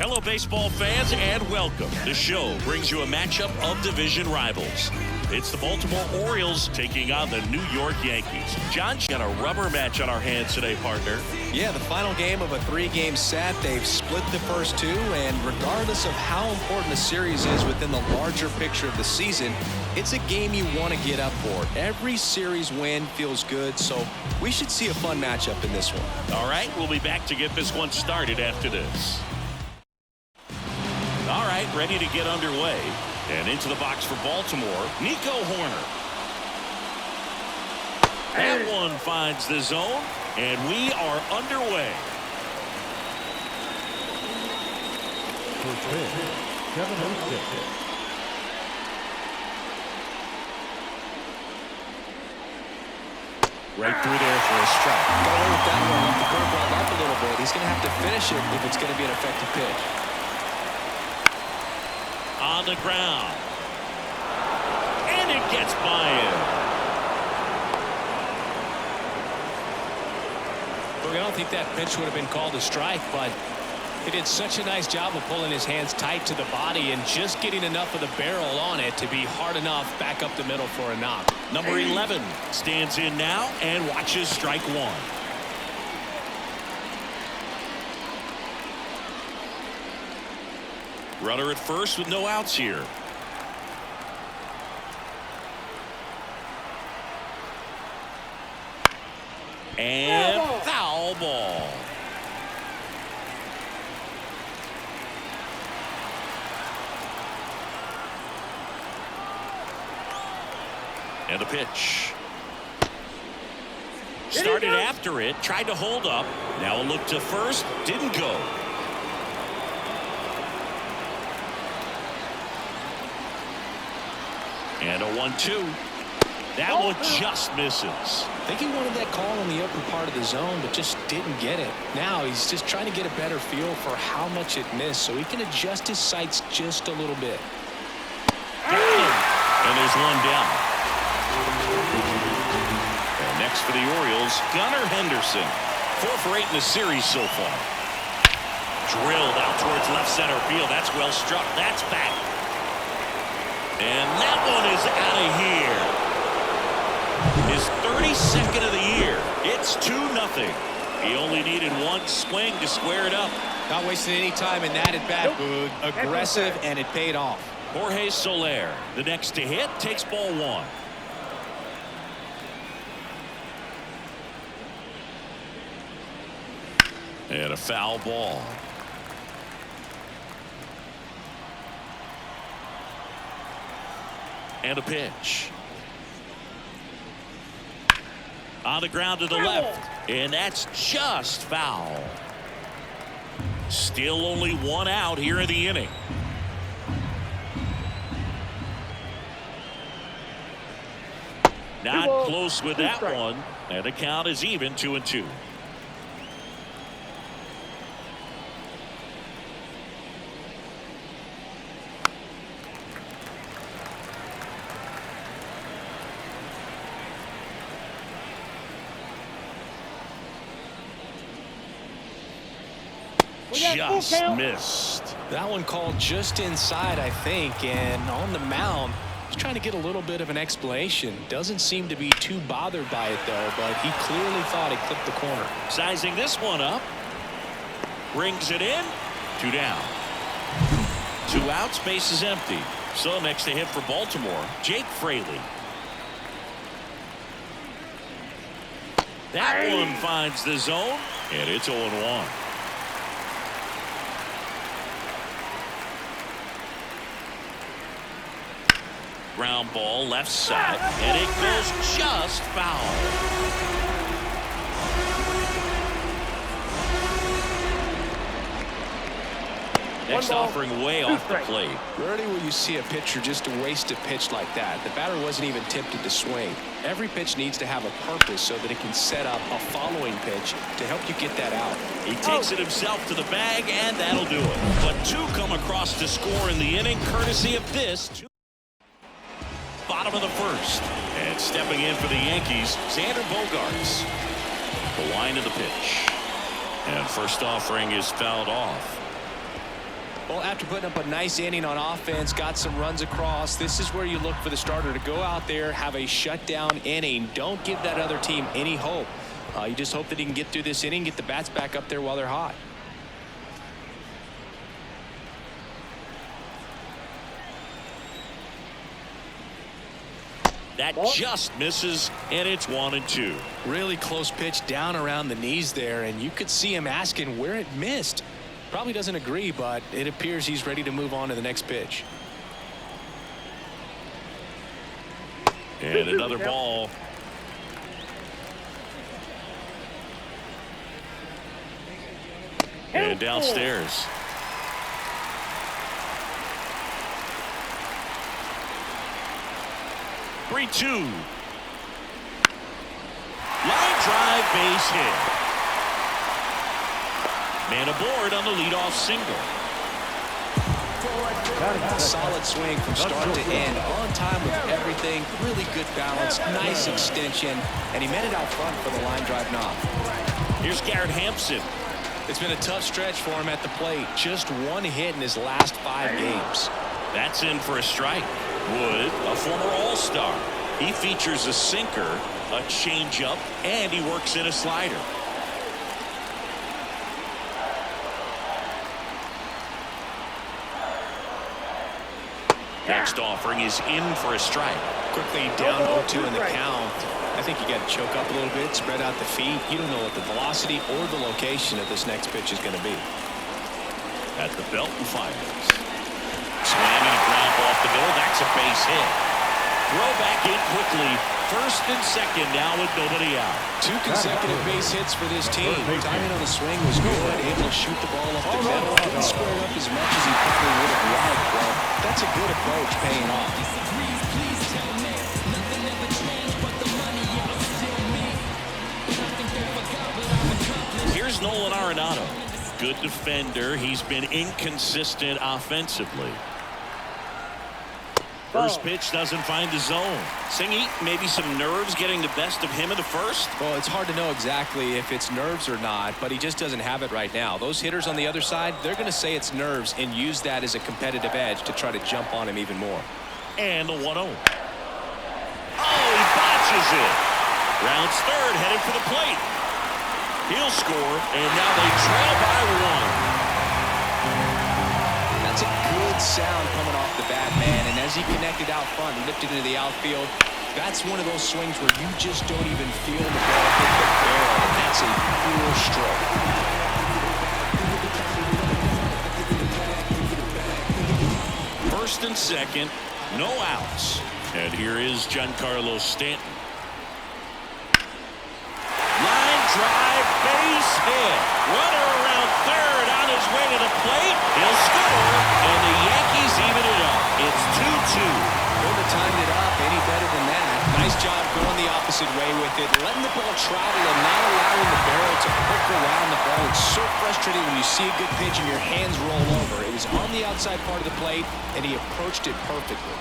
Hello, baseball fans, and welcome. The show brings you a matchup of division rivals. It's the Baltimore Orioles taking on the New York Yankees. John, got a rubber match on our hands today, partner. Yeah, the final game of a three-game set. They've split the first two, and regardless of how important the series is within the larger picture of the season, it's a game you want to get up for. Every series win feels good, so we should see a fun matchup in this one. All right, we'll be back to get this one started after this. All right, ready to get underway. And into the box for Baltimore, Nico Horner. That one finds the zone, and we are underway. Right through there for a strike. Got away with that one. Left the curveball up a little bit. He's going to have to finish it if it's going to be an effective pitch. On the ground. And it gets by him. Look, I don't think that pitch would have been called a strike, but he did such a nice job of pulling his hands tight to the body and just getting enough of the barrel on it to be hard enough back up the middle for a knock. Number 11 stands in now and watches strike one. Runner at first with no outs here. And foul ball. And the pitch. Started after it, tried to hold up. Now a look to first, didn't go. And a 1-2. That one just misses. I think he wanted that call in the upper part of the zone, but just didn't get it. Now he's just trying to get a better feel for how much it missed so he can adjust his sights just a little bit. And there's one down. And next for the Orioles, Gunnar Henderson. 4 for 8 in the series so far. Drilled out towards left center field. That's well struck. That's back. And that one is out of here. His 32nd of the year. It's 2-0. He only needed one swing to square it up. Not wasting any time in that at bat, Boog. Aggressive, and it paid off. Jorge Soler, the next to hit, takes ball one. And a foul ball. And a pitch. On the ground to the left. And that's just foul. Still only one out here in the inning. Not close with that one. And the count is even 2-2. Just missed. That one called just inside, I think, and on the mound, he's trying to get a little bit of an explanation. Doesn't seem to be too bothered by it, though, but he clearly thought it clipped the corner. Sizing this one up. Brings it in. 2 down. 2 outs, base is empty. So next to hit for Baltimore, Jake Fraley. That one finds the zone, and it's 0-1. Ground ball left side, and it goes just foul. Next offering way off the plate. Rarely will you see a pitcher just waste a pitch like that. The batter wasn't even tempted to swing. Every pitch needs to have a purpose so that it can set up a following pitch to help you get that out. He takes it himself to the bag, and that'll do it. But 2 come across to score in the inning, courtesy of this. Bottom of the first. And stepping in for the Yankees, Xander Bogaerts. The line of the pitch. And first offering is fouled off. Well, after putting up a nice inning on offense, got some runs across, this is where you look for the starter to go out there, have a shutdown inning. Don't give that other team any hope. You just hope that he can get through this inning, get the bats back up there while they're hot. That just misses, and it's 1-2. Really close pitch down around the knees there, and you could see him asking where it missed. Probably doesn't agree, but it appears he's ready to move on to the next pitch. And another ball. And downstairs. Three, 2. Line drive, base hit. Man aboard on the leadoff single. Solid swing from start to end, on time with everything, really good balance, nice extension, and he met it out front for the line drive knock. Here's Garrett Hampson. It's been a tough stretch for him at the plate. Just one hit in his last 5 games. That's in for a strike. Wood, a former All-Star. He features a sinker, a changeup, and he works in a slider. Next offering is in for a strike. Quickly down 0-2 in the count. I think you got to choke up a little bit, spread out the feet. You don't know what the velocity or the location of this next pitch is going to be. At the belt and fires. Swing and a ground ball off the middle. That's a base hit. Throw back in quickly. First and second now with nobody out. 2 consecutive base hits for this team. Timing on the swing was good. Able to shoot the ball up the middle. Didn't square it up as much as he probably would have liked. Well, that's a good approach paying off. Here's Nolan Arenado. Good defender. He's been inconsistent offensively. First pitch doesn't find the zone. Singy, maybe some nerves getting the best of him in the first? Well, it's hard to know exactly if it's nerves or not, but he just doesn't have it right now. Those hitters on the other side, they're going to say it's nerves and use that as a competitive edge to try to jump on him even more. And the 1-0. Oh, he botches it. Rounds third, headed for the plate. He'll score, and now they trail by 1. That's a good sound coming off the bat, man. And as he connected out front and lifted into the outfield, that's one of those swings where you just don't even feel the ball hit the barrel. And that's a pure stroke. First and second, no outs. And here is Giancarlo Stanton. Line drive, base hit. Runner around third on his way to the plate. He'll score, and the Yankees even it up. It's 2-2. Couldn't have timed it up any better than that. Nice job going the opposite way with it, letting the ball travel and not allowing the barrel to hook around the ball. It's so frustrating when you see a good pitch and your hands roll over. It was on the outside part of the plate, and he approached it perfectly.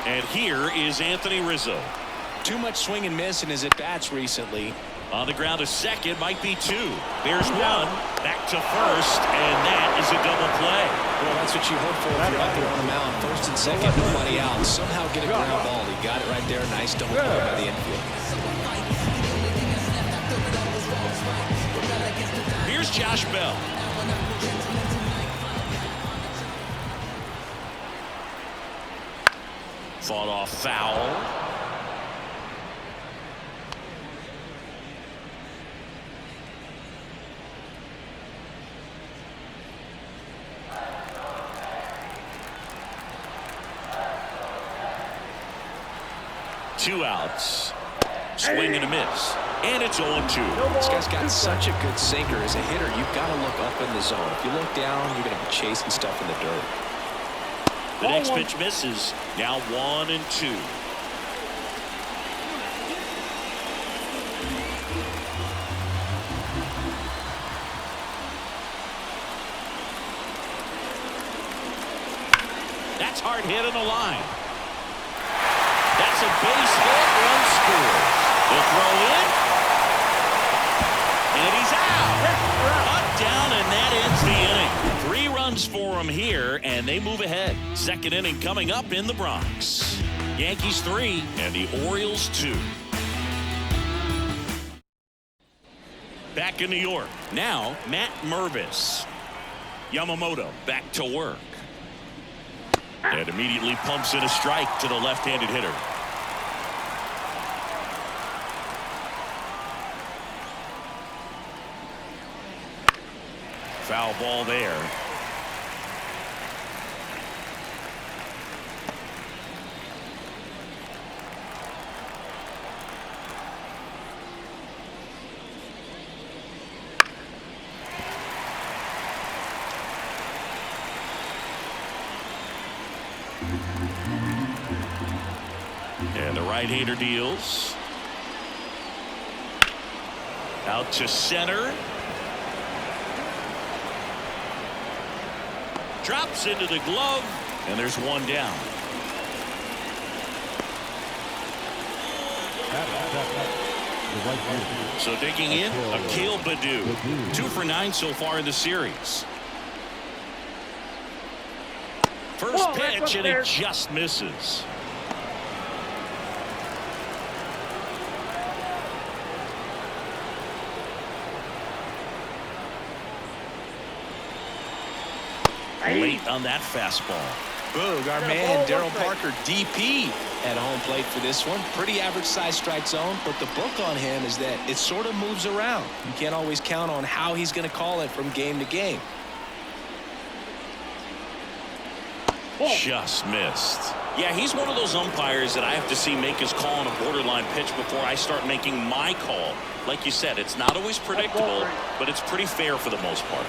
And here is Anthony Rizzo. Too much swing and miss in his at-bats recently. On the ground to second, might be 2. There's 1. Back to first, and that is a double play. Well, that's what you hope for if you're out there on the mound. First and second, nobody out. Somehow get a ground ball. He got it right there. Nice double play by the infield. Here's Josh Bell. Fought off foul. Two outs. Swing and a miss. And it's 0-2. This guy's got such a good sinker. As a hitter, you've got to look up in the zone. If you look down, you're going to be chasing stuff in the dirt. The next pitch misses. Now 1-2. That's hard hit on the line. That's a base hit. Run scores. The throw in. And he's out. Up, down, and that ends the inning. 3 runs bases for him here, and they move ahead. Second inning coming up in the Bronx. Yankees 3 and the Orioles 2. Back in New York. Now, Matt Mervis. Yamamoto back to work. And immediately pumps in a strike to the left-handed hitter. Foul ball there. And the right-hander deals. Out to center. Drops into the glove, and there's one down. So digging in, Akil Baddoo. 2 for 9 so far in the series. First pitch, and it just misses. Late on that fastball. Boog, our man Daryl Parker, DP at home plate for this one. Pretty average size strike zone, but the book on him is that it sort of moves around. You can't always count on how he's going to call it from game to game. Just missed. Yeah, he's one of those umpires that I have to see make his call on a borderline pitch before I start making my call. Like you said, it's not always predictable, but it's pretty fair for the most part.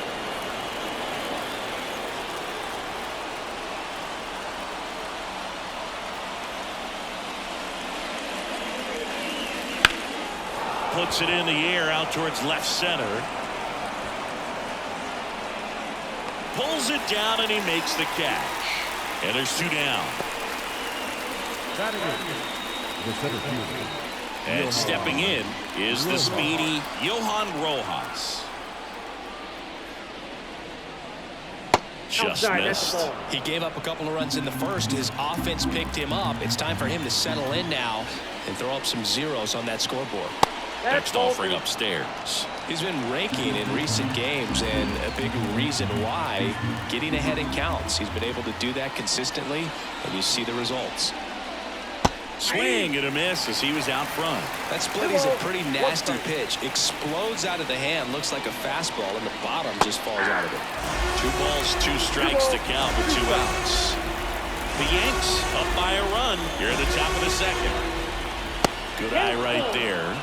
Puts it in the air out towards left center. Pulls it down, and he makes the catch. And there's 2 down. And stepping in is the speedy Johan Rojas. Just missed. He gave up a couple of runs in the first. His offense picked him up. It's time for him to settle in now and throw up some zeros on that scoreboard. Next offering upstairs. He's been raking in recent games, and a big reason why, getting ahead in counts. He's been able to do that consistently, and you see the results. Swing and a miss as he was out front. That split is a pretty nasty pitch. Explodes out of the hand, looks like a fastball, and the bottom just falls out of it. 2 balls, 2 strikes to count with 2 outs. The Yanks up by a run here at the top of the second. Good eye right there.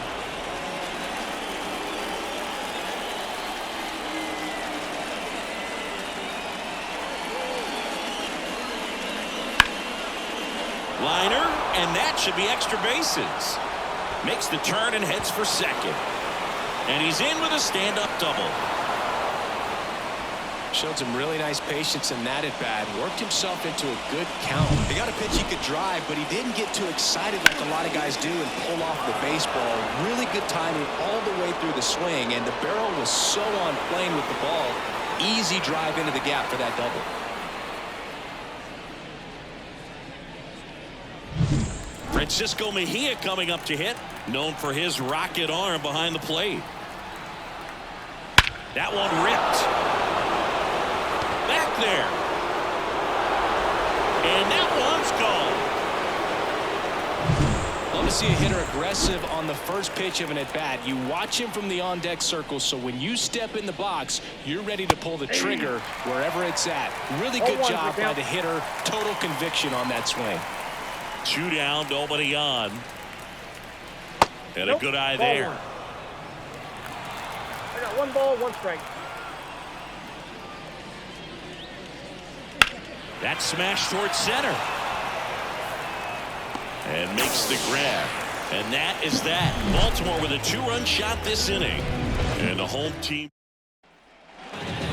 Liner, and that should be extra bases. Makes the turn and heads for second. And he's in with a stand-up double. Showed some really nice patience in that at bat. Worked himself into a good count. He got a pitch he could drive, but he didn't get too excited like a lot of guys do and pull off the baseball. Really good timing all the way through the swing, and the barrel was so on plane with the ball. Easy drive into the gap for that double. Francisco Mejia coming up to hit, known for his rocket arm behind the plate. That one ripped. Back there. And that one's gone. Love to see a hitter aggressive on the first pitch of an at-bat. You watch him from the on-deck circle, so when you step in the box, you're ready to pull the trigger wherever it's at. Really good job by the hitter. Total conviction on that swing. 2 down, nobody on. And a good eye there. I got 1 ball, 1 strike. That smash towards center. And makes the grab. And that is that. Baltimore with a 2-run shot this inning. And the home team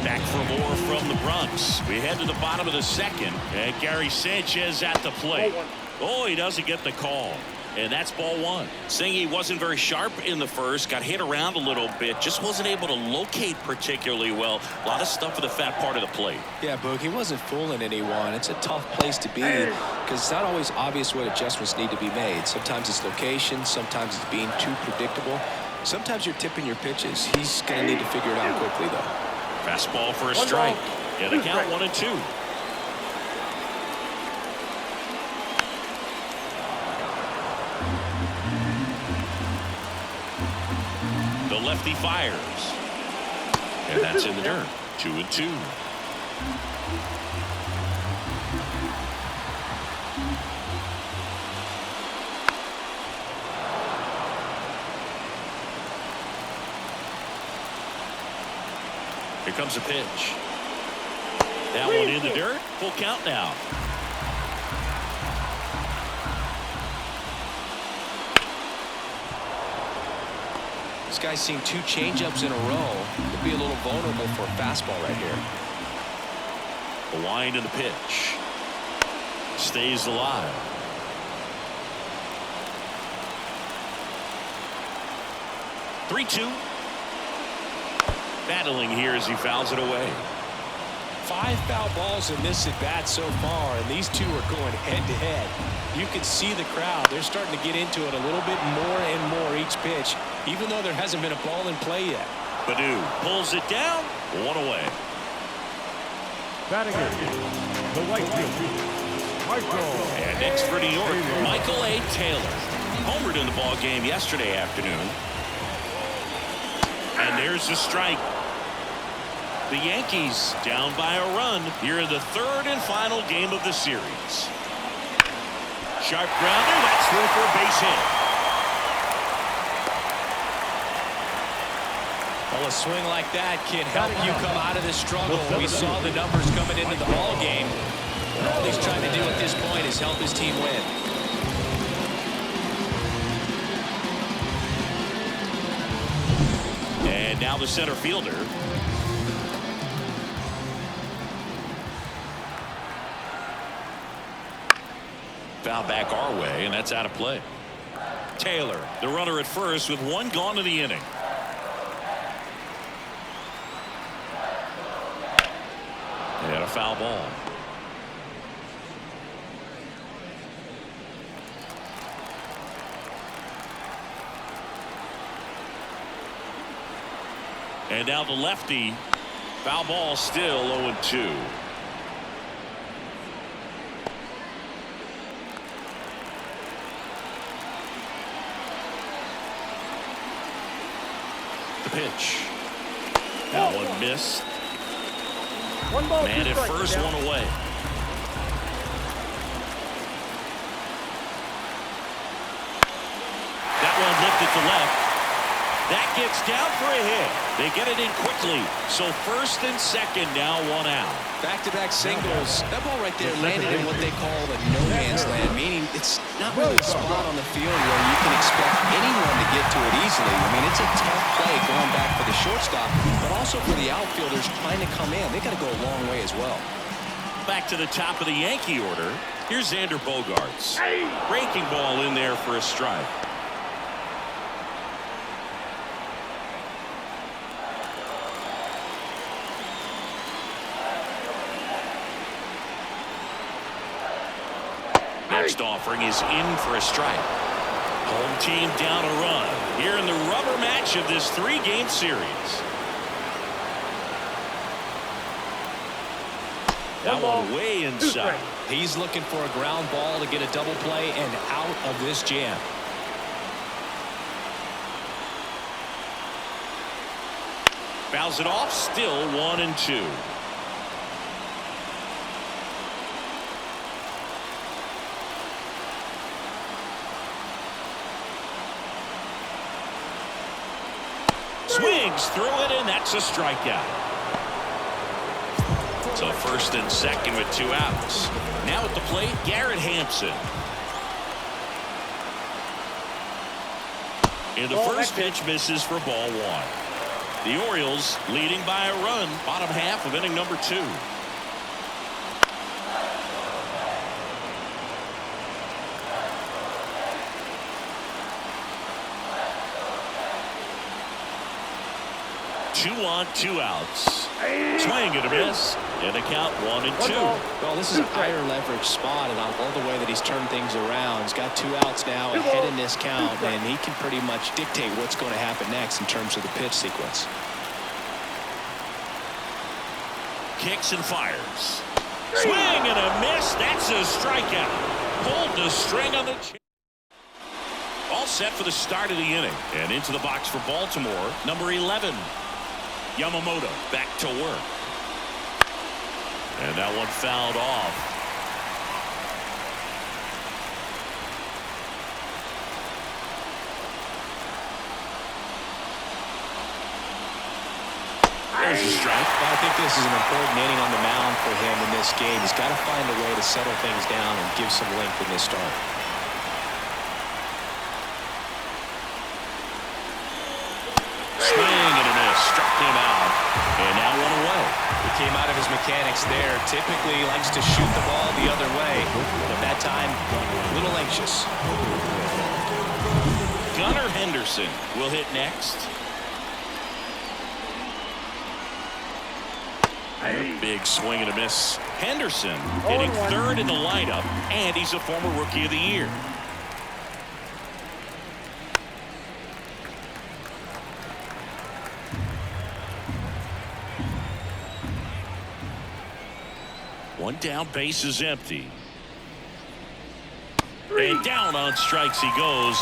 back for more from the Bronx. We head to the bottom of the second. And Gary Sanchez at the plate. Oh, he doesn't get the call. And that's ball one. Saying he wasn't very sharp in the first, got hit around a little bit, just wasn't able to locate particularly well. A lot of stuff for the fat part of the plate. Yeah, Boog, he wasn't fooling anyone. It's a tough place to be because it's not always obvious what adjustments need to be made. Sometimes it's location, sometimes it's being too predictable. Sometimes you're tipping your pitches. He's going to need to figure it out quickly, though. Fastball for a strike. Yeah, the count 1-2. The lefty fires. And that's in the dirt. 2-2. Here comes a pitch. That one in the dirt. Full count now. This guy's seen 2 changeups in a row. Could be a little vulnerable for a fastball right here. The wind of the pitch. Stays alive. Three-two. Battling here as he fouls it away. 5 foul balls in this at bat so far, and these two are going head to head. You can see the crowd. They're starting to get into it a little bit more and more each pitch, even though there hasn't been a ball in play yet. Badu pulls it down. 1 away. Batting in the right field, Michael. And next for New York, Michael A. Taylor. Homered in the ball game yesterday afternoon. And there's the strike. The Yankees down by a run here in the 3rd and final game of the series. Sharp grounder. That's through for a base hit. Well, a swing like that can help you come out of this struggle. We saw the numbers coming into the ball game. And all he's trying to do at this point is help his team win. And now the center fielder. Foul back our way, and that's out of play. Taylor, the runner at first with 1 gone to the inning. And a foul ball. And now the lefty. Foul ball still 0-2. The pitch. That one missed. 1 ball, 2 Man at strikes. first, 1 away. That one lifted to left. That gets down for a hit. They get it in quickly. So 1st and 2nd, now 1 out. Back-to-back singles. That ball right there landed in what they call the no-man's land, meaning it's not really a spot on the field where you can expect anyone to get to it easily. I mean, it's a tough play going back for the shortstop, but also for the outfielders trying to come in. They got to go a long way as well. Back to the top of the Yankee order. Here's Xander Bogaerts. Breaking ball in there for a strike. Next offering is in for a strike. Home team down a run here in the rubber match of this 3-game series. That one way inside. He's looking for a ground ball to get a double play and out of this jam. Fouls it off, still 1-2. Swings through it, and that's a strikeout. So 1st and 2nd with 2 outs. Now at the plate, Garrett Hampson. And the first pitch misses for ball 1. The Orioles leading by a run, bottom half of inning number 2. 2 on, 2 outs. Swing and a miss. And a count 1-2. Well, this is a higher leverage spot, and I love the way that he's turned things around. He's got 2 outs now ahead in this count, and he can pretty much dictate what's going to happen next in terms of the pitch sequence. Kicks and fires. Swing and a miss. That's a strikeout. Pulled the string on the chin. All set for the start of the inning. And into the box for Baltimore, number 11. Yamamoto back to work. And that one fouled off. There's a strike. Well, I think this is an important inning on the mound for him in this game. He's got to find a way to settle things down and give some length in this start. Swing and a miss. Struck him out. And now one away. He came out of his mechanics there. Typically likes to shoot the ball the other way. But that time, a little anxious. Gunnar Henderson will hit next. Big swing and a miss. Henderson hitting 3rd in the lineup, and he's a former Rookie of the Year. One down, base is empty. And down on strikes he goes.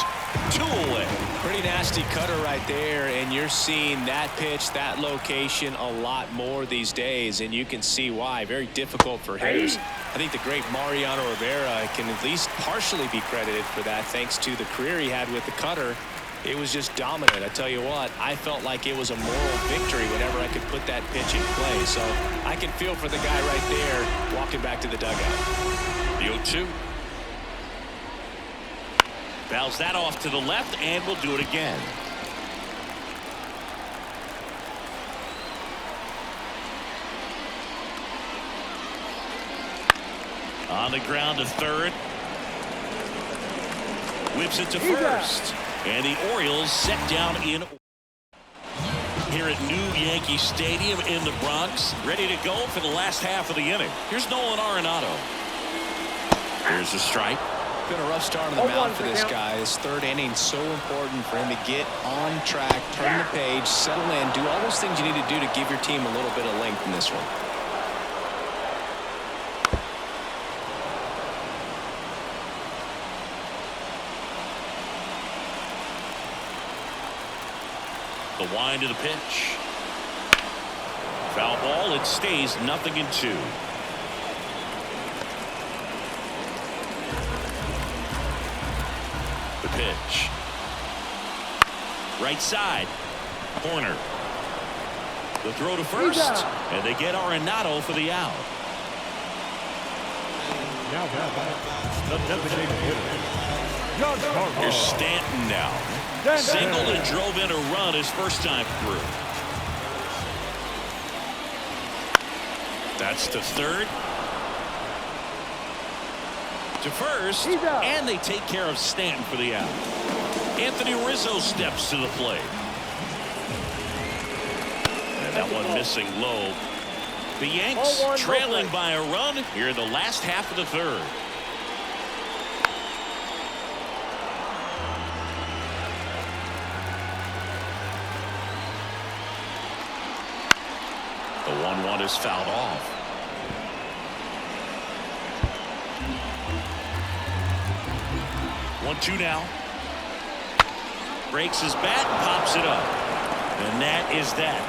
2 away. Pretty nasty cutter right there, and you're seeing that pitch, that location a lot more these days, and you can see why. Very difficult for hitters. I think the great Mariano Rivera can at least partially be credited for that, thanks to the career he had with the cutter. It was just dominant. I tell you what, I felt like it was a moral victory whenever I could put that pitch in play. So I can feel for the guy right there walking back to the dugout. The 0-2. Fouls that off to the left, and we'll do it again. On the ground to 3rd. Whips it to 1st. And the Orioles set down in here at New Yankee Stadium in the Bronx, ready to go for the last half of the inning. Here's Nolan Arenado. Here's a strike. Been a rough start on the mound for this guy. His 3rd inning, so important for him to get on track, turn the page, settle in, do all those things you need to do to give your team a little bit of length in this one. The wind of the pitch. Foul ball. It stays 0-2. The pitch. Right side. Corner. The throw to 1st. And they get Arenado for the out. Now the designated hitter, John Harbaugh. Here's Stanton now. Singled and drove in a run his first time through. That's to 3rd. To 1st. And they take care of Stanton for the out. Anthony Rizzo steps to the plate. And that one missing low. The Yanks trailing by a run here in the last half of the 3rd. The 1-1 is fouled off. One, 2 now. Breaks his bat, pops it up. And that is that.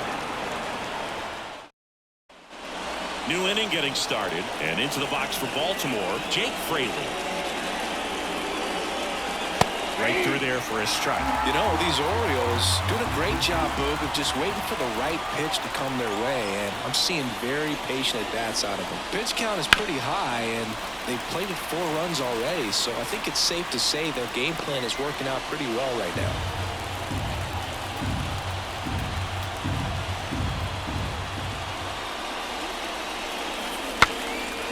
New inning getting started. And into the box for Baltimore, Jake Fraley. Right through there for a strike. You know, these Orioles doing a great job, Boog, of just waiting for the right pitch to come their way, and I'm seeing very patient at-bats out of them. Pitch count is pretty high, and they've played with 4 runs already, so I think it's safe to say their game plan is working out pretty well right now.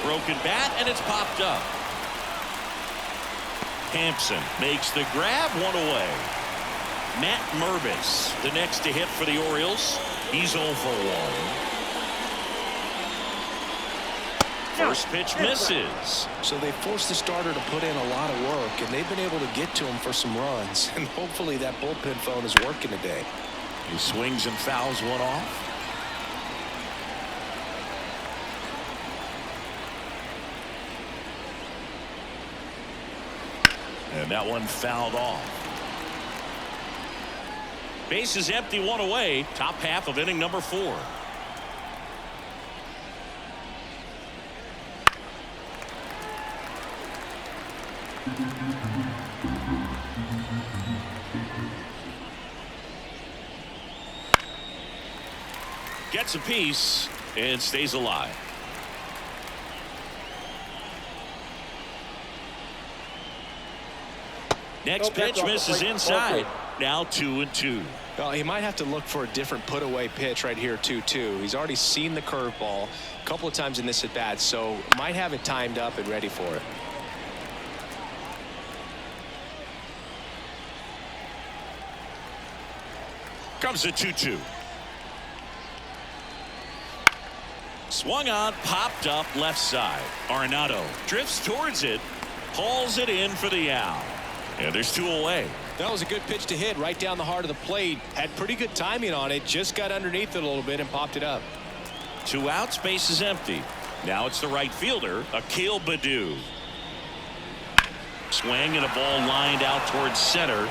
Broken bat, and it's popped up. Hampson makes the grab, 1 away. Matt Mervis, the next to hit for the Orioles. He's 0 for 1. First pitch misses. So they forced the starter to put in a lot of work, and they've been able to get to him for some runs. And hopefully that bullpen phone is working today. He swings and fouls one off. And that one fouled off. Base is empty, one away. Top half of inning number 4. Gets a piece and stays alive. Next pitch misses inside. Now 2-2. Well, he might have to look for a different put away pitch right here 2-2. He's already seen the curveball a couple of times in this at bat, so might have it timed up and ready for it. Comes the 2-2. Swung on, popped up left side. Arenado drifts towards it, hauls it in for the out. And there's 2 away. That was a good pitch to hit right down the heart of the plate. Had pretty good timing on it. Just got underneath it a little bit and popped it up. 2 outs, base is empty. Now it's the right fielder, Akil Baddoo. Swing and a ball lined out towards center.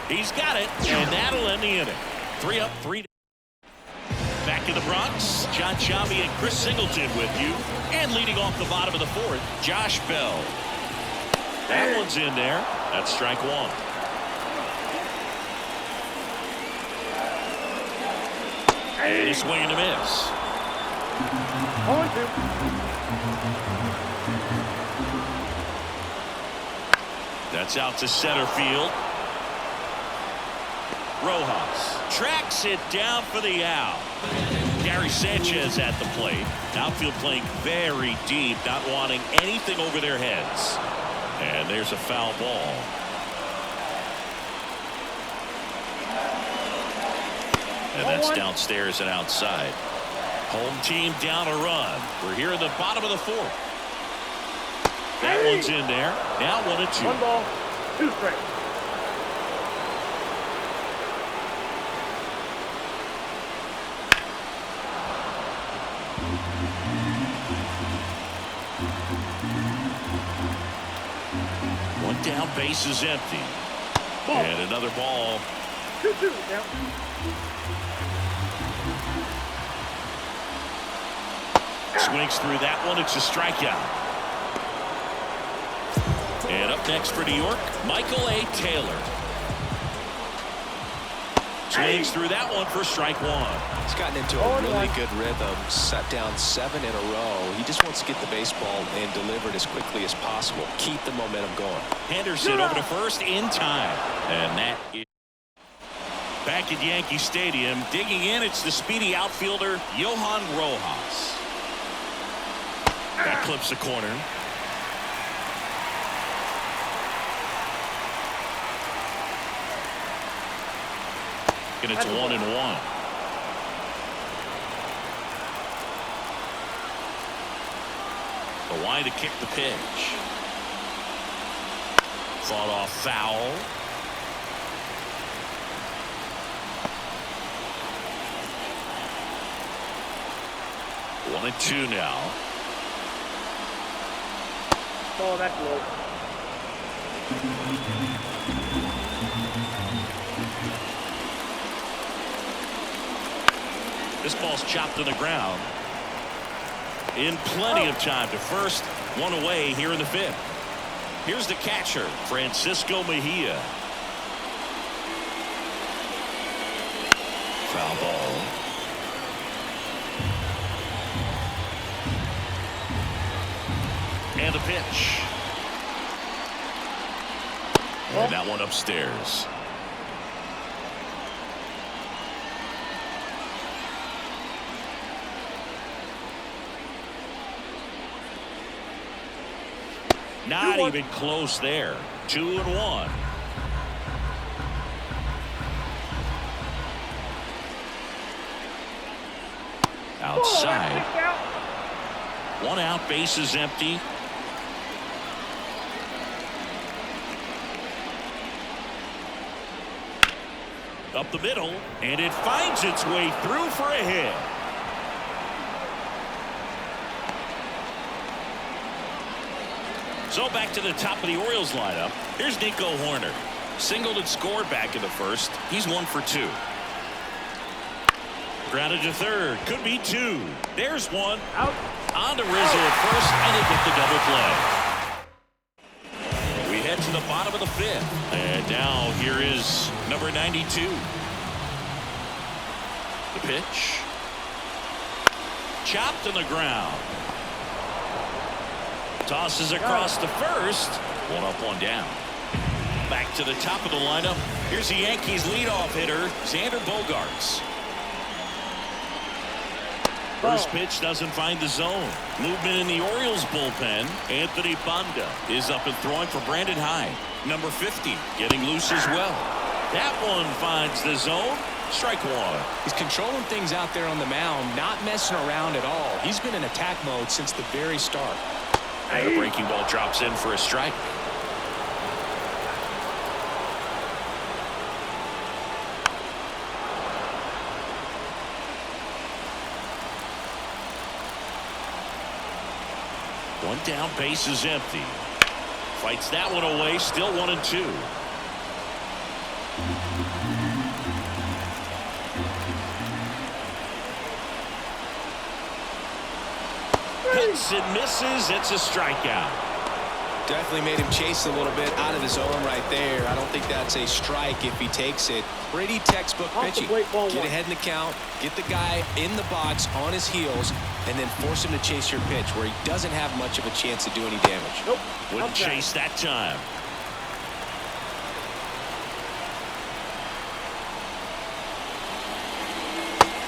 He's got it, and that'll end the inning. 3 up, 3 down. Back in the Bronx, John Sciambi and Chris Singleton with you. And leading off the bottom of the 4th, Josh Bell. That one's in there. That's strike 1. And a swing and a miss. 0-2. That's out to center field. Rojas tracks it down for the out. Gary Sanchez at the plate. Outfield playing very deep, not wanting anything over their heads. And there's a foul ball. And that's downstairs and outside. Home team down a run. We're here in the bottom of the 4th. That one's in there. Now 1-2. 1 ball, 2 strikes. One down, base is empty. And another ball. 2-2 down. Swings through that one. It's a strikeout. And up next for New York, Michael A. Taylor. Swings through that one for strike 1. He's gotten into a really good rhythm, set down 7 in a row. He just wants to get the baseball and deliver it as quickly as possible. Keep the momentum going. Henderson over to first in time. And that is back at Yankee Stadium. Digging in, it's the speedy outfielder, Johan Rojas. That clips the corner. And it's 1-1. The line to kick the pitch. Fought off foul. One and 2 now. Oh, that's low. This ball's chopped to the ground. In plenty of time to first. 1 away here in the 5th. Here's the catcher, Francisco Mejia. Foul ball. And the pitch. And that one upstairs. Not even close there. 2-1. side. One out, bases empty. Up the middle, and it finds its way through for a hit. So back to the top of the Orioles lineup. Here's Nico Horner. Singled and scored back in the first. He's 1 for 2. Grounded to third. Could be 2. There's one. Out. On to Rizzo at first, and they get the double play. We head to the bottom of the 5th. And now here is number 92. The pitch. Chopped on the ground. Tosses across to first. One up, one down. Back to the top of the lineup. Here's the Yankees leadoff hitter, Xander Bogaerts. First pitch doesn't find the zone. Movement in the Orioles bullpen. Anthony Banda is up and throwing for Brandon Hyde. Number 50 getting loose as well. That one finds the zone. Strike one. He's controlling things out there on the mound, not messing around at all. He's been in attack mode since the very start. And the breaking ball drops in for a strike. One down, base is empty. Fights that one away, still 1-2. Hits and misses. It's a strikeout. Definitely made him chase a little bit out of the zone right there. I don't think that's a strike if he takes it. Pretty textbook pitching. Get ahead in the count, get the guy in the box on his heels, and then force him to chase your pitch where he doesn't have much of a chance to do any damage. Nope. Wouldn't chase that time.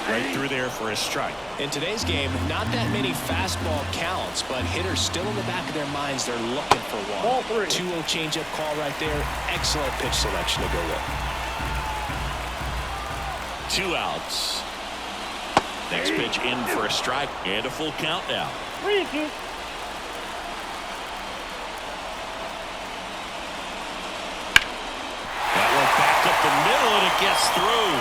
Right through there for a strike. In today's game, not that many fastball counts, but hitters still in the back of their minds, they're looking for one. Ball 3. 2-0 changeup call right there. Excellent pitch selection to go with. 2 outs. Next pitch in for a strike and a full count now. 3-2. That one back up the middle, and it gets through.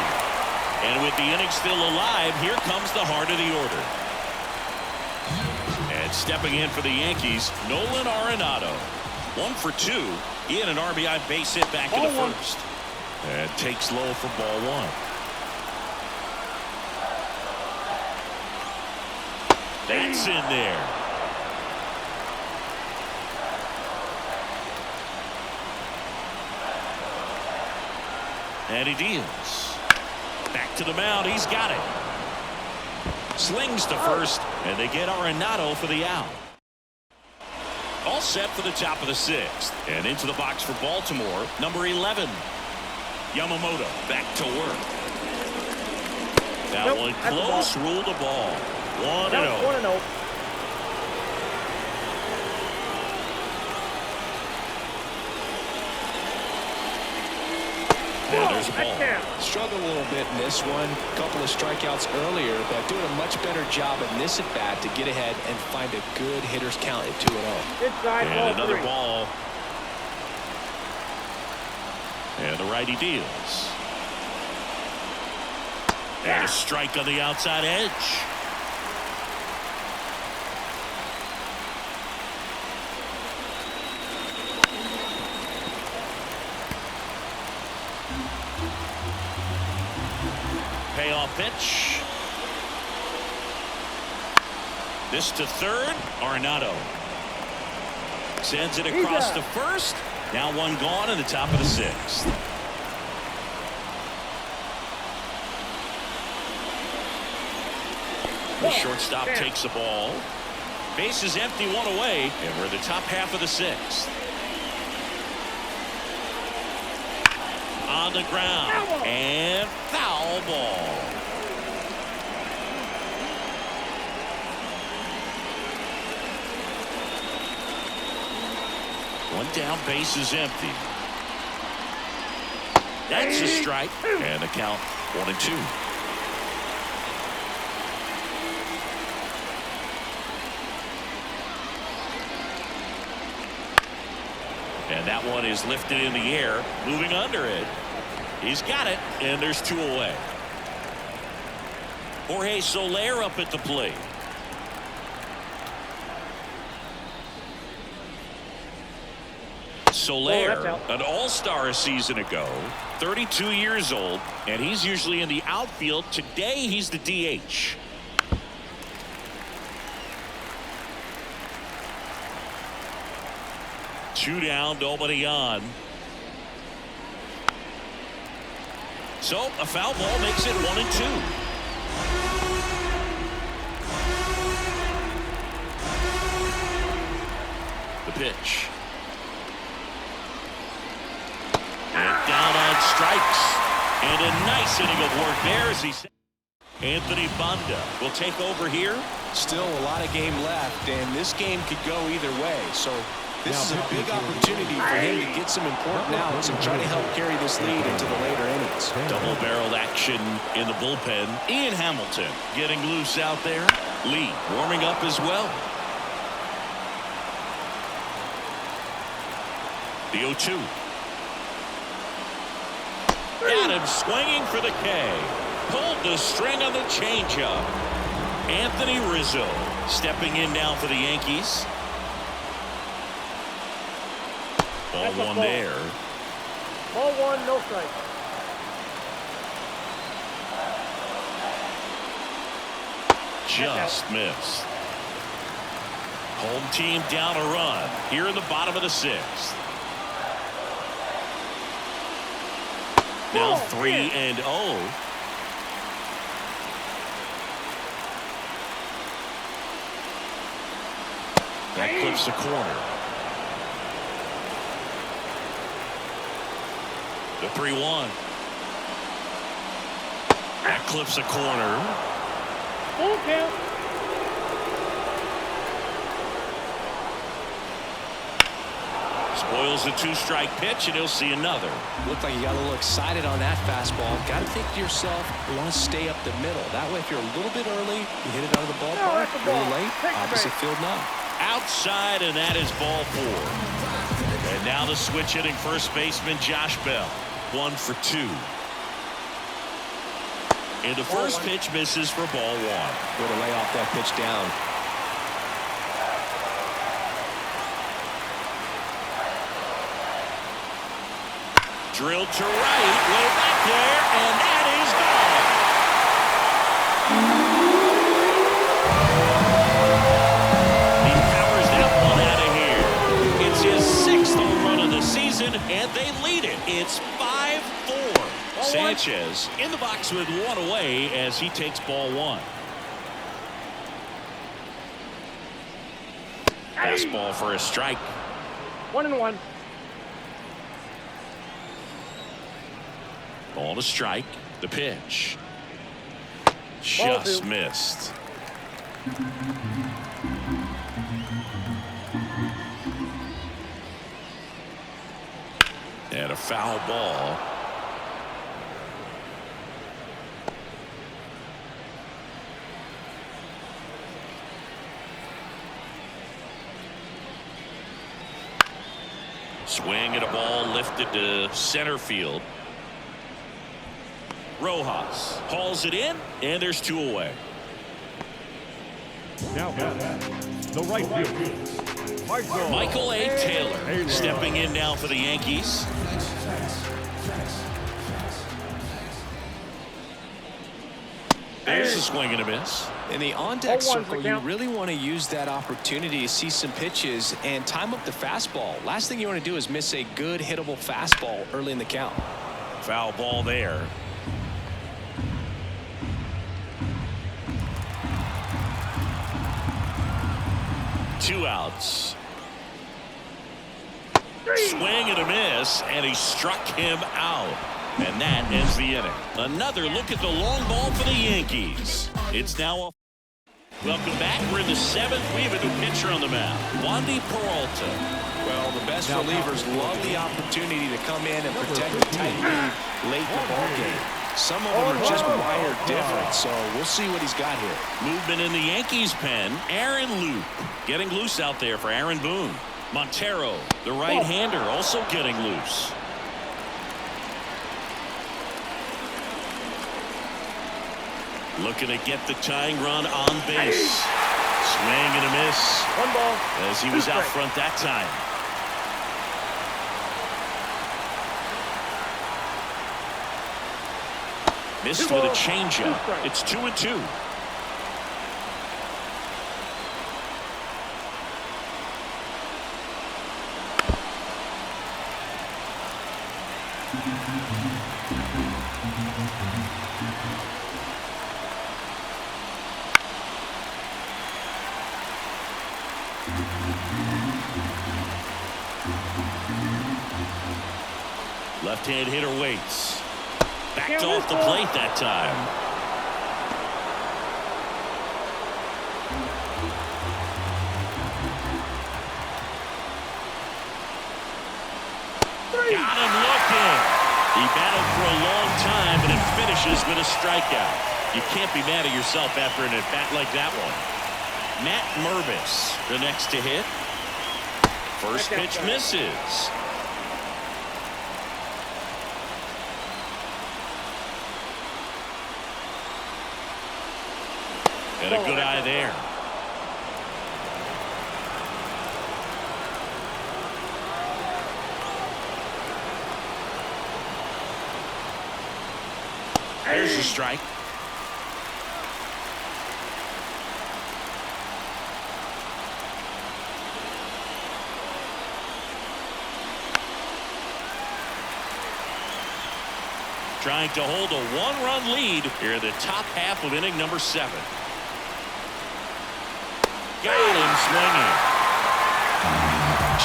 And with the inning still alive, here comes the heart of the order. And stepping in for the Yankees, Nolan Arenado. 1 for 2. He had an RBI base hit back in the first. And takes low for ball 1. That's in there. And he deals. Back to the mound. He's got it. Slings to first, and they get Arenado for the out. All set for the top of the 6th. And into the box for Baltimore, number 11. Yamamoto back to work. That one close, ruled the ball. 1-0. 1-0. And there's a ball. Struggled a little bit in this one. A couple of strikeouts earlier, but doing a much better job in this at bat to get ahead and find a good hitter's count at 2-0. Inside, And ball another 3. ball. And the righty deals. And a strike on the outside edge. Payoff pitch. This to third. Arenado sends it across to first. Now one gone in the top of the 6th. The shortstop takes the ball. Base is empty, one away, and we're in the top half of the 6th. On the ground, and foul ball. One down, base is empty. That's a strike, and the count 1-2. And that one is lifted in the air, moving under it. He's got it, and there's 2 away. Jorge Soler up at the plate. Soler, an all-star a season ago, 32 years old, and he's usually in the outfield. Today, he's the DH. Two down, nobody on. So a foul ball makes it 1-2. The pitch. And down on strikes. And a nice inning of work there as he. Anthony Banda will take over here. Still a lot of game left, and this game could go either way. So this is a big opportunity for him to get some important outs and try to help carry this lead into the later innings. Double-barreled action in the bullpen. Ian Hamilton getting loose out there. Lee warming up as well. The 0-2. Got him swinging for the K. Pulled the string on the changeup. Anthony Rizzo stepping in now for the Yankees. Ball one there. Ball one, no strike. Just missed. Home team down a run here in the bottom of the 6th. Now 3-0. That clips the corner. The 3-1. That clips the corner. Full count. Spoils the 2-strike pitch, and he'll see another. Looked like you got a little excited on that fastball. Got to think to yourself, you want to stay up the middle. That way, if you're a little bit early, you hit it out of the ballpark. A little late, opposite field now. Outside, and that is ball 4. And now the switch hitting first baseman Josh Bell. 1 for 2. And the first pitch misses for ball 1. Go to lay off that pitch down. Drilled to right, way back there, and that is gone. He powers that one out of here. It's his 6th home run of the season, and they lead it. It's 5-4. Sanchez in the box with 1 away as he takes ball 1. Fastball for a strike. 1-1. Ball to strike. The pitch. Just missed. And a foul ball. Swing at a ball lifted to center field. Rojas hauls it in, and there's 2 away. Now, the right field. Michael A. Taylor stepping in now for the Yankees. There's a swing and a miss. In the on-deck circle, you really want to use that opportunity to see some pitches and time up the fastball. Last thing you want to do is miss a good hittable fastball early in the count. Foul ball there. Two outs. Swing and a miss, and he struck him out. And that ends the inning. Another look at the long ball for the Yankees. It's now a... Welcome back. We're in the 7th. We have a new pitcher on the mound, Wandy Peralta. Well, the best relievers love the opportunity to come in and protect the tight lead late in the ball game. Some of them are just wired different, so we'll see what he's got here. Movement in the Yankees pen. Aaron Loop getting loose out there for Aaron Boone. Montero, the right-hander, also getting loose. Looking to get the tying run on base. Swing and a miss. 1 ball. As he was out front that time. Missed with a changeup. It's 2-2. Left-hand hitter waits. Backed off the plate that time. Got him looking. He battled for a long time, and it finishes with a strikeout. You can't be mad at yourself after an at-bat like that one. Matt Mervis, the next to hit. First pitch misses. And a good eye there. There's the strike. Trying to hold a 1-run lead here in the top half of inning number 7. Got him swinging.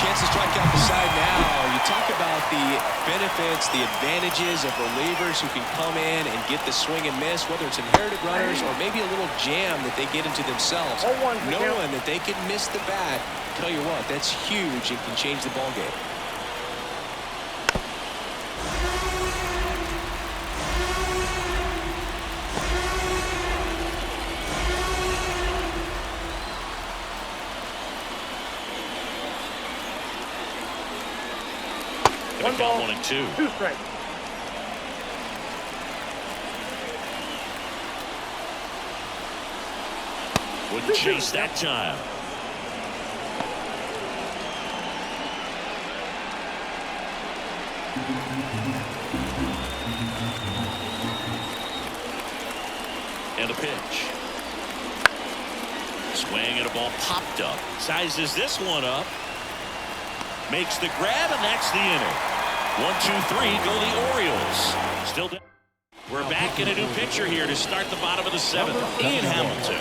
Chance to strike out the side now. You talk about the benefits, the advantages of relievers who can come in and get the swing and miss, whether it's inherited runners or maybe a little jam that they get into themselves. Knowing that they can miss the bat, tell you what, that's huge and can change the ball game. One ball, 1-2. 2 strikes. Wouldn't chase that time. And a pitch. Swing and a ball popped up. Sizes this one up. Makes the grab, and that's the inning. 1-2-3 go the Orioles. Still down. We're back in a new pitcher here to start the bottom of the 7th. Ian Hamilton.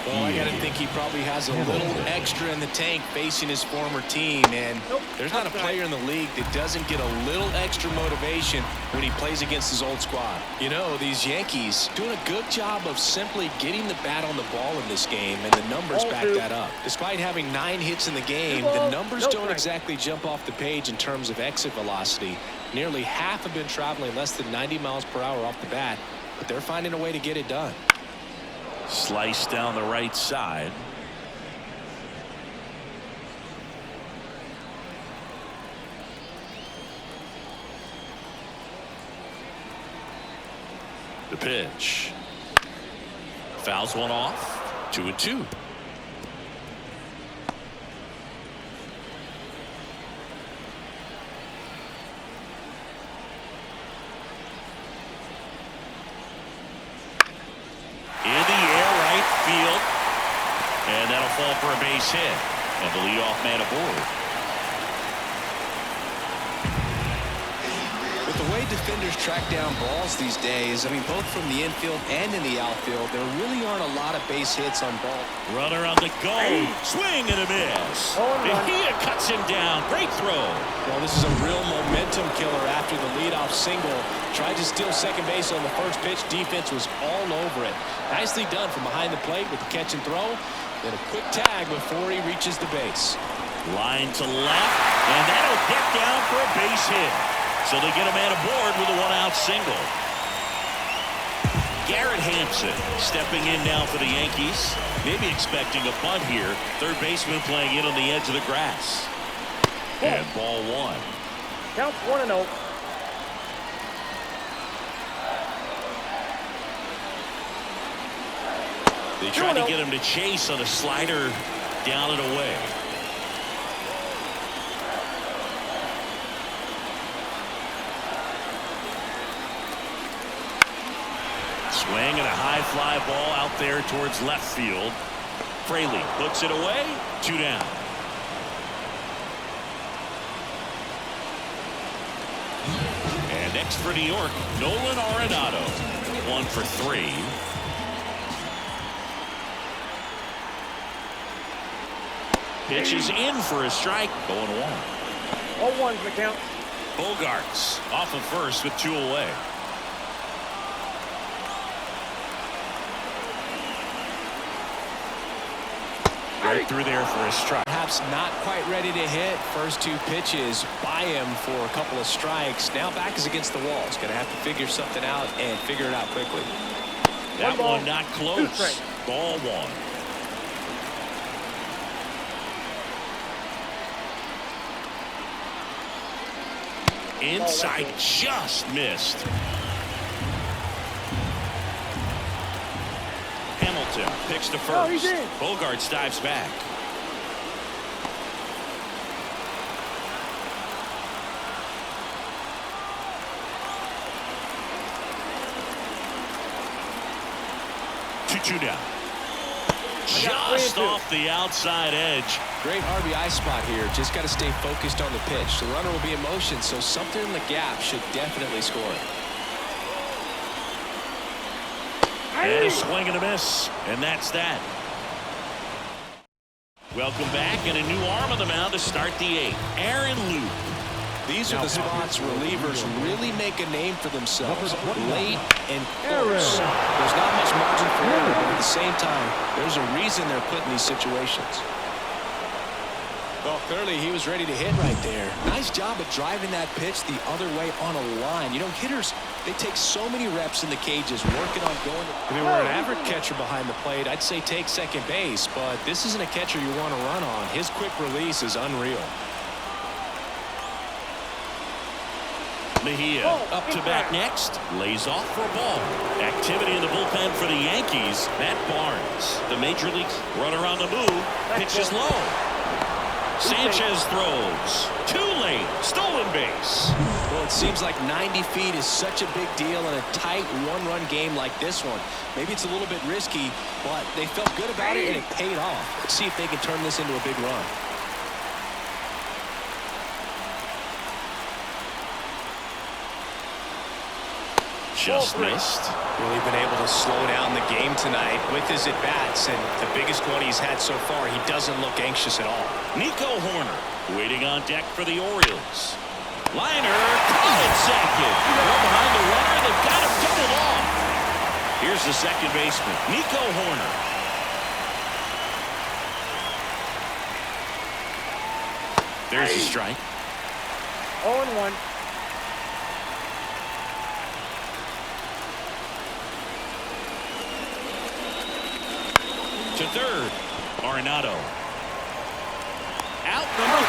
Well, I got to think he probably has a little extra in the tank facing his former team, and there's not a player in the league that doesn't get a little extra motivation when he plays against his old squad. You know, these Yankees doing a good job of simply getting the bat on the ball in this game, and the numbers back that up. Despite having 9 hits in the game, the numbers don't exactly jump off the page in terms of exit velocity. Nearly half have been traveling less than 90 miles per hour off the bat, but they're finding a way to get it done. Slice down the right side. The pitch. Fouls one off. 2-2. Field, and that'll fall for a base hit, and the leadoff man aboard. With the way defenders track down balls these days, I mean, both from the infield and in the outfield, there really aren't a lot of base hits on ball. Runner on the go, swing and a miss. Mejia cuts him down. Great throw. Well, this is a real momentum killer after the leadoff single. Tried to steal second base on the first pitch. Defense was all over it. Nicely done from behind the plate with the catch and throw. Then a quick tag before he reaches the base. Line to left, and that'll get down for a base hit. So they get a man aboard with a 1-out single. Garrett Hampson stepping in now for the Yankees. Maybe expecting a bunt here. Third baseman playing in on the edge of the grass. And ball one. Counts 1-0. They tried to get him to chase on a slider down and away. Swing and a high fly ball out there towards left field. Fraley puts it away. 2 down. And next for New York, Nolan Arenado. 1 for 3. Pitch is in for a strike. 0-1. 0-1's the count. Bogarts off of first with 2 away. Right through there for a strike. Perhaps not quite ready to hit. First 2 pitches by him for a couple of strikes. Now back is against the wall. He's going to have to figure something out and figure it out quickly. That one not close. Ball 1. Inside, just missed. Hamilton picks to first. Bogarts dives back. Two down. Just off the outside edge. Great RBI spot here. Just got to stay focused on the pitch. The runner will be in motion, so something in the gap should definitely score. And a swing and a miss. And that's that. Welcome back, and a new arm on the mound to start the 8th. Aaron Luke. These are the spots relievers really make a name for themselves. Late and close. There's not much margin for error, but at the same time, there's a reason they're put in these situations. Well, clearly he was ready to hit right there. Nice job of driving that pitch the other way on a line. You know, hitters, they take so many reps in the cages working on going. If it were an average catcher behind the plate, I'd say take second base, but this isn't a catcher you want to run on. His quick release is unreal. Mejia up to bat next. Lays off for a ball. Activity in the bullpen for the Yankees. Matt Barnes. The Major League runner on the move. Pitch is low. Sanchez throws. Too late. Stolen base. Well, it seems like 90 feet is such a big deal in a tight one-run game like this one. Maybe it's a little bit risky, but they felt good about it and it paid off. Let's see if they can turn this into a big run. Just missed. Really been able to slow down the game tonight with his at-bats, and the biggest one he's had so far, he doesn't look anxious at all. Nico Horner waiting on deck for the Orioles. Liner caught at second. Well behind the runner. They've got him doubled off. Here's the second baseman, Nico Horner. There's a strike. 0-1. To third, Arenado. Out number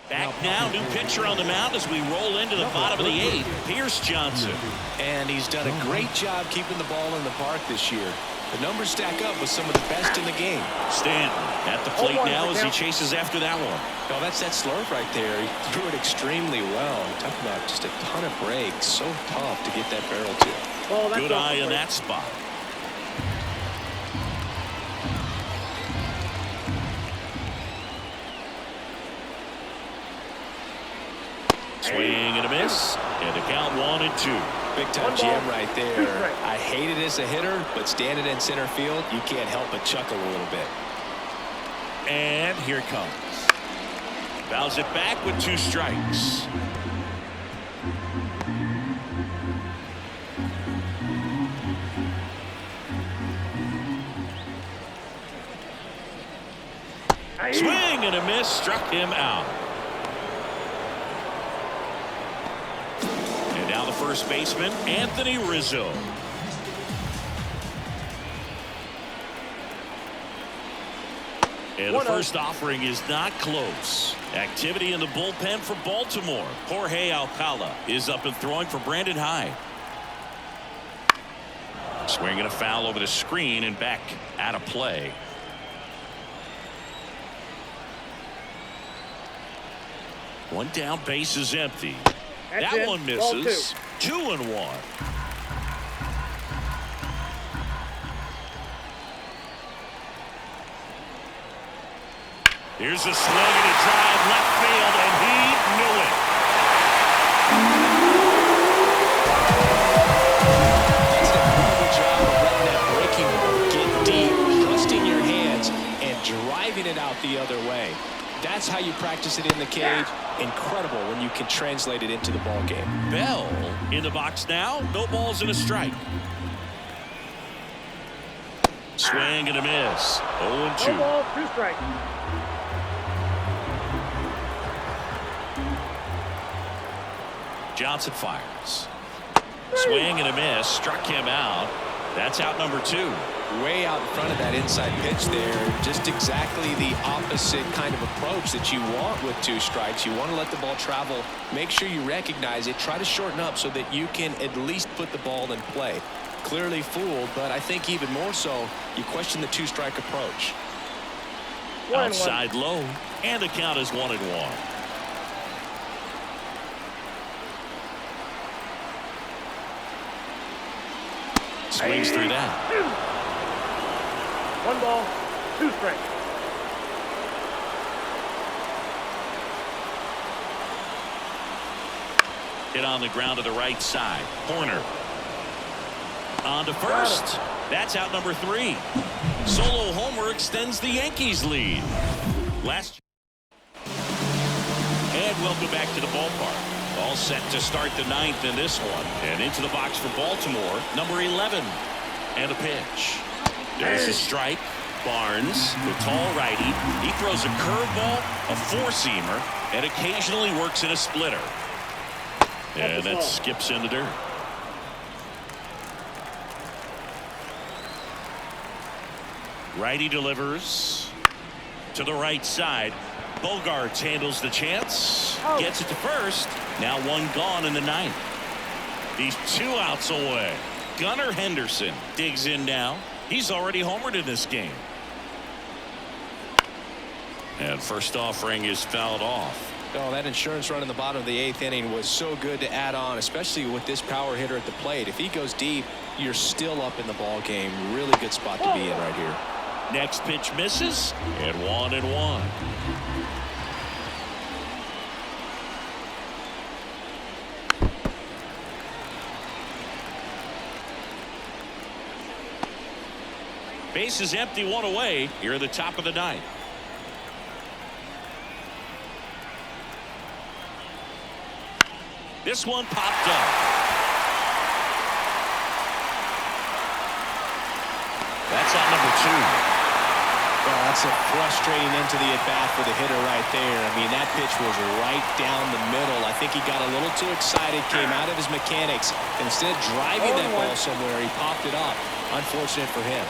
3. Back now, new pitcher on the mound as we roll into the bottom of the 8th, Pierce Johnson. And he's done a great job keeping the ball in the park this year. The numbers stack up with some of the best in the game. Stanton at the plate now as he chases after that one. Oh, that's that slurve right there. He threw it extremely well. Talk about just a ton of breaks. So tough to get that barrel to. Well, that's good eye in that spot. Swing and a miss, and the count 1-2. Big time jam right there. I hate it as a hitter, but standing in center field, you can't help but chuckle a little bit. And here it comes. Fouls it back with 2 strikes. Swing and a miss, struck him out. And now the first baseman, Anthony Rizzo. And the first offering is not close. Activity in the bullpen for Baltimore. Jorge Alcala is up and throwing for Brandon Hyde. Swinging a foul over the screen and back out of play. One down, base is empty. That one misses. 2-1. Here's a swing and a drive left field, and he knew it. That's an incredible job of letting that breaking ball get deep, trusting your hands, and driving it out the other way. That's how you practice it in the cage. Incredible when you can translate it into the ball game. Bell in the box now. No balls and a strike. Swing and a miss. 0-2. No ball, 2 strikes. Johnson fires. Swing and a miss. Struck him out. That's out number 2. Way out in front of that inside pitch there. Just exactly the opposite kind of approach that you want with 2 strikes. You want to let the ball travel. Make sure you recognize it. Try to shorten up so that you can at least put the ball in play. Clearly fooled, but I think even more so, you question the 2-strike approach. Outside low, and the count is 1-1. Swings through that. 1 ball, 2 strikes. Hit on the ground to the right side. Corner. On to first. That's out number 3. Solo homer extends the Yankees lead. And welcome back to the ballpark. All set to start the 9th in this one. And into the box for Baltimore, number 11. And a pitch. There's a strike. Barnes, the tall righty. He throws a curveball, a 4-seamer, and occasionally works in a splitter. And that skips in the dirt. Righty delivers to the right side. Bogarts handles the chance. Gets it to first. Now 1 gone in the 9th. He's 2 outs away. Gunnar Henderson digs in now. He's already homered in this game. And first offering is fouled off. Oh, that insurance run in the bottom of the 8th inning was so good to add on, especially with this power hitter at the plate. If he goes deep, you're still up in the ball game. Really good spot to be in right here. Next pitch misses, and 1-1. Base is empty, 1 away here at the top of the 9th. This one popped up. That's out number 2. Well, that's a frustrating end to the at-bat for the hitter right there. I mean, that pitch was right down the middle. I think he got a little too excited, came out of his mechanics. Instead of driving that ball somewhere, he popped it up. Unfortunate for him.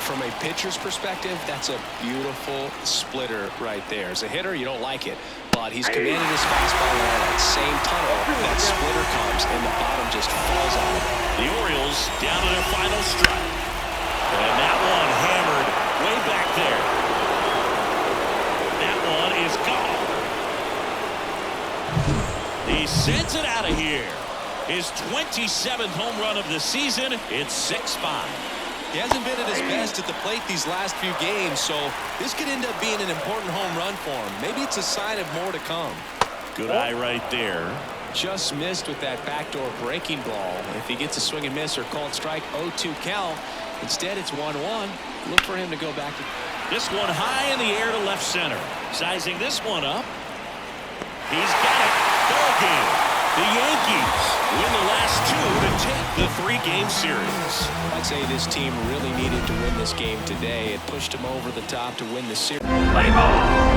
From a pitcher's perspective, that's a beautiful splitter right there. As a hitter, you don't like it, but he's commanding his fastball on that same tunnel. That splitter comes, and the bottom just falls out. The Orioles down to their final strike. And that one hammered way back there. That one is gone. He sends it out of here. His 27th home run of the season. It's 6-5. He hasn't been at his best at the plate these last few games, so this could end up being an important home run for him. Maybe it's a sign of more to come. Good eye right there. Just missed with that backdoor breaking ball. If he gets a swing and miss or called strike, 0-2 count. Instead, it's 1-1. Look for him to go back to. This one high in the air to left center. Sizing this one up. He's got it. Ball game. The Yankees win the last 2 to take the 3-game series. I'd say this team really needed to win this game today. It pushed them over the top to win the series. Play ball.